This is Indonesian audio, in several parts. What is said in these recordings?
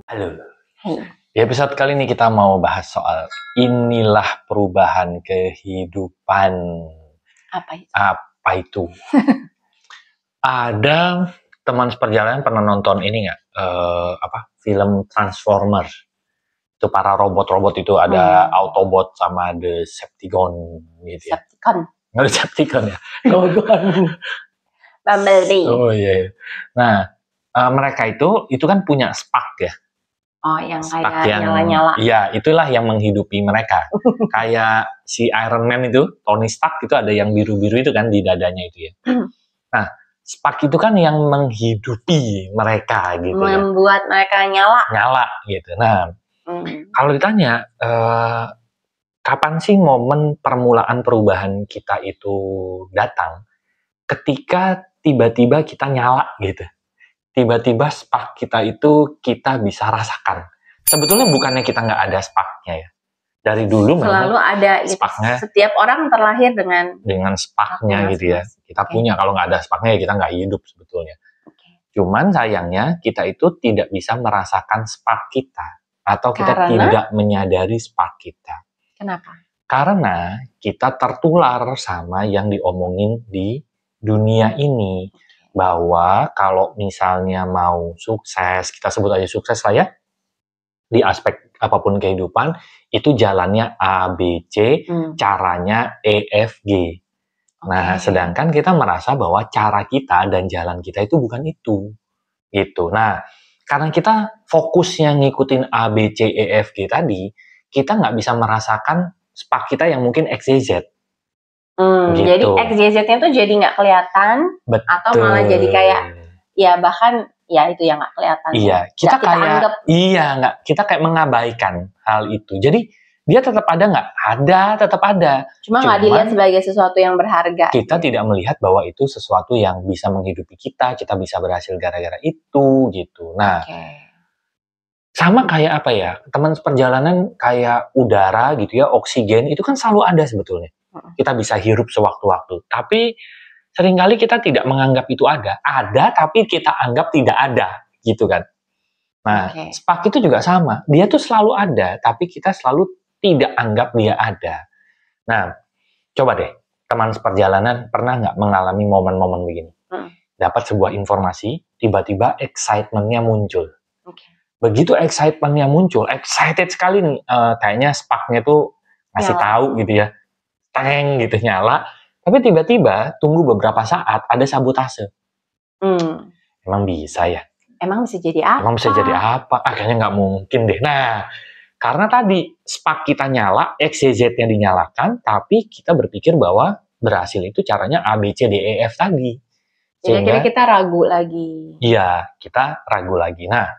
Halo. Hai. Di episode kali ini kita mau bahas soal inilah perubahan kehidupan. Apa itu? Apa itu? Ada teman seperjalanan pernah nonton ini nggak? Film Transformers. Itu para robot-robot itu ada Autobot sama Decepticon gitu ya. Decepticon. Nggak Decepticon ya? Gogon. Bumblebee. Oh iya. Nah, mereka itu kan punya spark ya. Oh, yang Spark kayak nyala-nyala. Iya, itulah yang menghidupi mereka. Kayak si Iron Man itu, Tony Stark itu ada yang biru-biru itu kan di dadanya itu ya. Nah, spark itu kan yang menghidupi mereka gitu ya. Membuat mereka nyala. Nyala gitu. Nah, kalau ditanya, kapan sih momen permulaan perubahan kita itu datang? Ketika tiba-tiba kita nyala gitu. Tiba-tiba spark kita itu kita bisa rasakan. Sebetulnya bukannya kita nggak ada sparknya ya. Dari dulu selalu ada gitu. Sparknya. Setiap orang terlahir dengan sparknya gitu ya. Kita punya, kalau nggak ada sparknya ya kita nggak hidup sebetulnya. Cuman sayangnya kita itu tidak bisa merasakan spark kita. Atau kita tidak menyadari spark kita. Kenapa? Karena kita tertular sama yang diomongin di dunia ini. Bahwa kalau misalnya mau sukses, kita sebut aja sukses lah ya, di aspek apapun kehidupan, itu jalannya A, B, C, caranya E, F, G. Nah, sedangkan kita merasa bahwa cara kita dan jalan kita itu bukan itu. Gitu. Nah, karena kita fokusnya ngikutin A, B, C, E, F, G tadi, kita nggak bisa merasakan spark kita yang mungkin X, Y, Z. Gitu. Jadi XYZ-nya tuh jadi nggak kelihatan. Betul. Atau malah jadi kayak ya bahkan ya itu yang nggak kelihatan. Iya, kita kayak mengabaikan hal itu. Jadi dia tetap ada nggak? Ada, tetap ada. Cuma nggak dilihat sebagai sesuatu yang berharga. Kita tidak melihat bahwa itu sesuatu yang bisa menghidupi kita bisa berhasil gara-gara itu gitu. Nah, sama kayak apa ya? Teman seperjalanan kayak udara gitu ya, oksigen itu kan selalu ada sebetulnya. Kita bisa hirup sewaktu-waktu. Tapi seringkali kita tidak menganggap itu ada. Ada, tapi kita anggap tidak ada. Gitu kan. Nah, spark itu juga sama. Dia tuh selalu ada, tapi kita selalu tidak anggap dia ada. Nah, coba deh, teman seperjalanan pernah nggak mengalami momen-momen begini? Dapat sebuah informasi, tiba-tiba excitement-nya muncul. Begitu excitement-nya muncul, excited sekali nih. Kayaknya spark-nya tuh ngasih tahu gitu ya. Teng gitu nyala, tapi tiba-tiba tunggu beberapa saat ada sabotase. Emang bisa ya? Emang bisa jadi apa? Emang bisa jadi apa? Kayaknya nggak mungkin deh. Nah, karena tadi spark kita nyala, X, Y, Z-nya dinyalakan, tapi kita berpikir bahwa berhasil itu caranya A, B, C, D, E, F tadi. Jadi akhirnya kita ragu lagi. Iya, kita ragu lagi. Nah,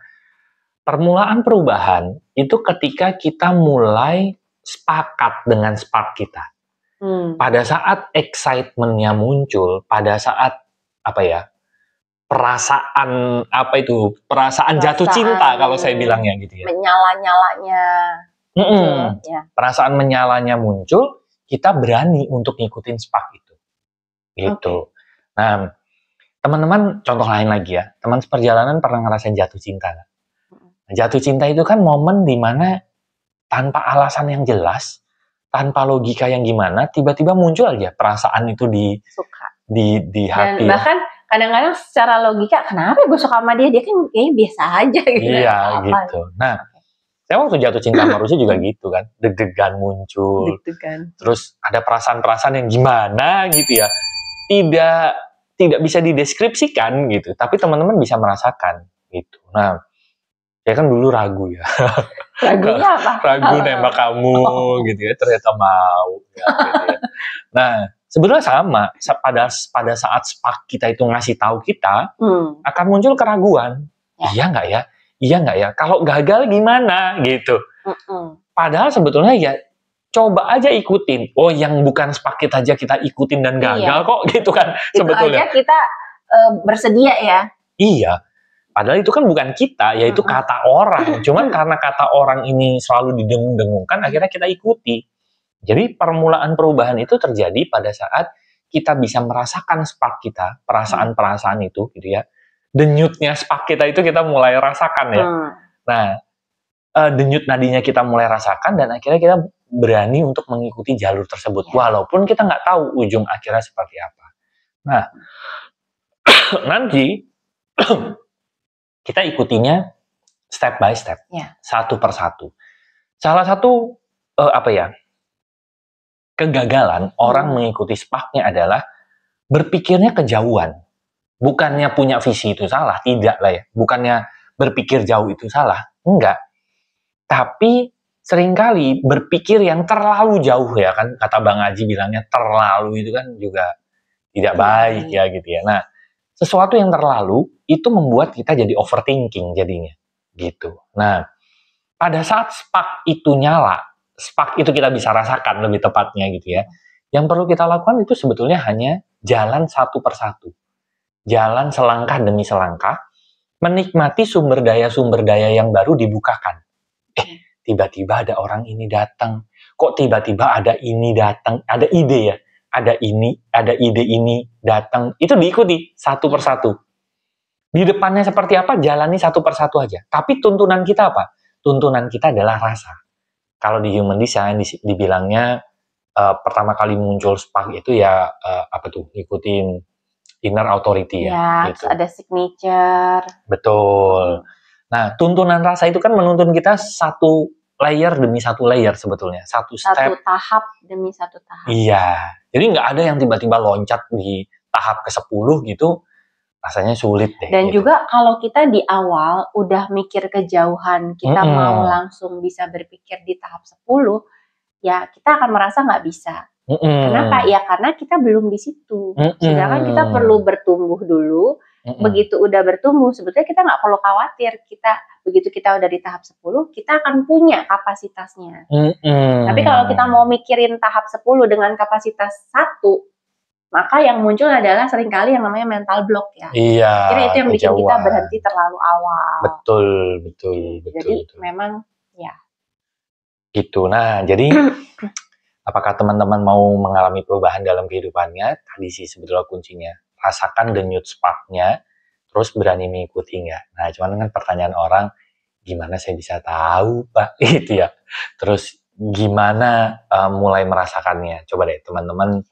permulaan perubahan itu ketika kita mulai sepakat dengan spark kita. Pada saat excitement-nya muncul, pada saat perasaan jatuh cinta kalau saya bilangnya gitu ya. Menyala-nyalanya. Perasaan menyalanya muncul, kita berani untuk ngikutin spark itu. Gitu. Nah, teman-teman contoh lain lagi ya. Teman seperjalanan pernah ngerasain jatuh cinta nggak? Jatuh cinta itu kan momen dimana tanpa alasan yang jelas, tanpa logika yang gimana, tiba-tiba muncul aja perasaan itu di hati. Dan bahkan kadang-kadang secara logika, kenapa gue suka sama dia? Dia kan kayaknya biasa aja gitu. Iya, gitu. Nah, saya waktu jatuh cinta sama Rusia juga gitu kan. Deg-degan muncul. Terus ada perasaan-perasaan yang gimana gitu ya. Tidak bisa dideskripsikan gitu. Tapi teman-teman bisa merasakan gitu. Nah, saya kan dulu ragu ya. Ragunya apa? Ragu nembak kamu gitu ya, ternyata mau ya, gitu ya. Nah, sebenarnya sama pada saat spark kita itu ngasih tahu kita, akan muncul keraguan. Iya nggak ya? Iya nggak ya? Kalau gagal gimana gitu. Padahal sebetulnya ya coba aja ikutin. Oh, yang bukan spark kita aja kita ikutin dan gagal kok gitu kan. Itu sebetulnya aja kita bersedia ya. Iya. Padahal itu kan bukan kita, yaitu kata orang. Cuman karena kata orang ini selalu didengung-dengungkan, akhirnya kita ikuti. Jadi permulaan perubahan itu terjadi pada saat kita bisa merasakan spark kita, perasaan-perasaan itu gitu ya. Denyutnya spark kita itu kita mulai rasakan ya. Nah, denyut nadinya kita mulai rasakan dan akhirnya kita berani untuk mengikuti jalur tersebut. Walaupun kita nggak tahu ujung akhirnya seperti apa. Nah, nanti kita ikutinya step by step, satu persatu. Salah satu kegagalan orang mengikuti SPAK-nya adalah berpikirnya kejauhan. Bukannya punya visi itu salah, tidak lah ya. Bukannya berpikir jauh itu salah, enggak. Tapi seringkali berpikir yang terlalu jauh ya kan, kata Bang Haji bilangnya terlalu itu kan juga tidak baik ya gitu ya. Nah, sesuatu yang terlalu itu membuat kita jadi overthinking jadinya gitu. Nah, pada saat SPAK itu nyala, SPAK itu kita bisa rasakan lebih tepatnya gitu ya. Yang perlu kita lakukan itu sebetulnya hanya jalan satu persatu. Jalan selangkah demi selangkah, menikmati sumber daya yang baru dibukakan. Tiba-tiba ada orang ini datang. Kok tiba-tiba ada ini datang? Ada ide ya? Ada ide ini datang. Itu diikuti satu persatu. Di depannya seperti apa, jalani satu persatu aja. Tapi tuntunan kita apa? Tuntunan kita adalah rasa. Kalau di human design dibilangnya pertama kali muncul SPAK itu ya ikutin inner authority ya. Gitu. Ada signature. Betul. Nah, tuntunan rasa itu kan menuntun kita satu layer demi satu layer sebetulnya. Satu step. Satu tahap demi satu tahap. Iya. Jadi nggak ada yang tiba-tiba loncat di tahap ke-10 gitu. Rasanya sulit deh. Dan gitu. Juga kalau kita di awal udah mikir kejauhan, kita mau langsung bisa berpikir di tahap 10, ya kita akan merasa nggak bisa. Kenapa? Ya karena kita belum di situ. Sedangkan kita perlu bertumbuh dulu. Begitu udah bertumbuh, sebetulnya kita nggak perlu khawatir. Begitu kita udah di tahap 10, kita akan punya kapasitasnya. Tapi kalau kita mau mikirin tahap 10 dengan kapasitas 1, maka yang muncul adalah seringkali yang namanya mental block ya. Iya. Kira itu yang bikin kita berhenti terlalu awal. Betul. Jadi memang ya. Gitu. Nah, jadi apakah teman-teman mau mengalami perubahan dalam kehidupannya? Tadi sih sebetulnya kuncinya. Rasakan denyut SPAK-nya, terus berani mengikuti nggak? Nah, cuman kan pertanyaan orang, gimana saya bisa tahu, Pak? Gitu ya. Terus gimana mulai merasakannya? Coba deh teman-teman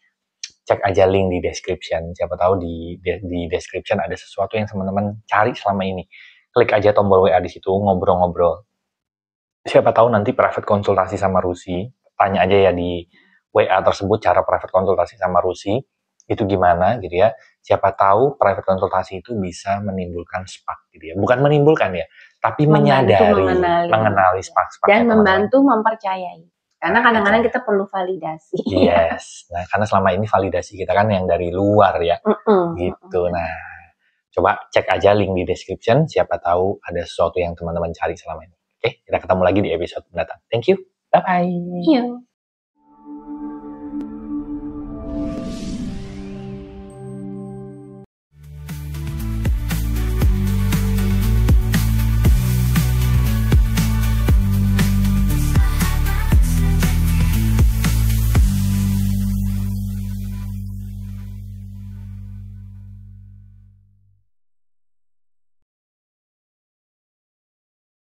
cek aja link di description. Siapa tahu di description ada sesuatu yang teman-teman cari selama ini. Klik aja tombol WA di situ, ngobrol-ngobrol. Siapa tahu nanti private konsultasi sama Rusi. Tanya aja ya di WA tersebut cara private konsultasi sama Rusi itu gimana gitu ya. Siapa tahu private konsultasi itu bisa menimbulkan SPAK gitu ya. Bukan menimbulkan ya, tapi mengenali SPAK dan membantu mempercayai. Karena kadang-kadang kita perlu validasi. Yes. Nah, karena selama ini validasi kita kan yang dari luar ya. Gitu. Nah, coba cek aja link di description. Siapa tahu ada sesuatu yang teman-teman cari selama ini. Oke, kita ketemu lagi di episode mendatang. Thank you. Bye-bye.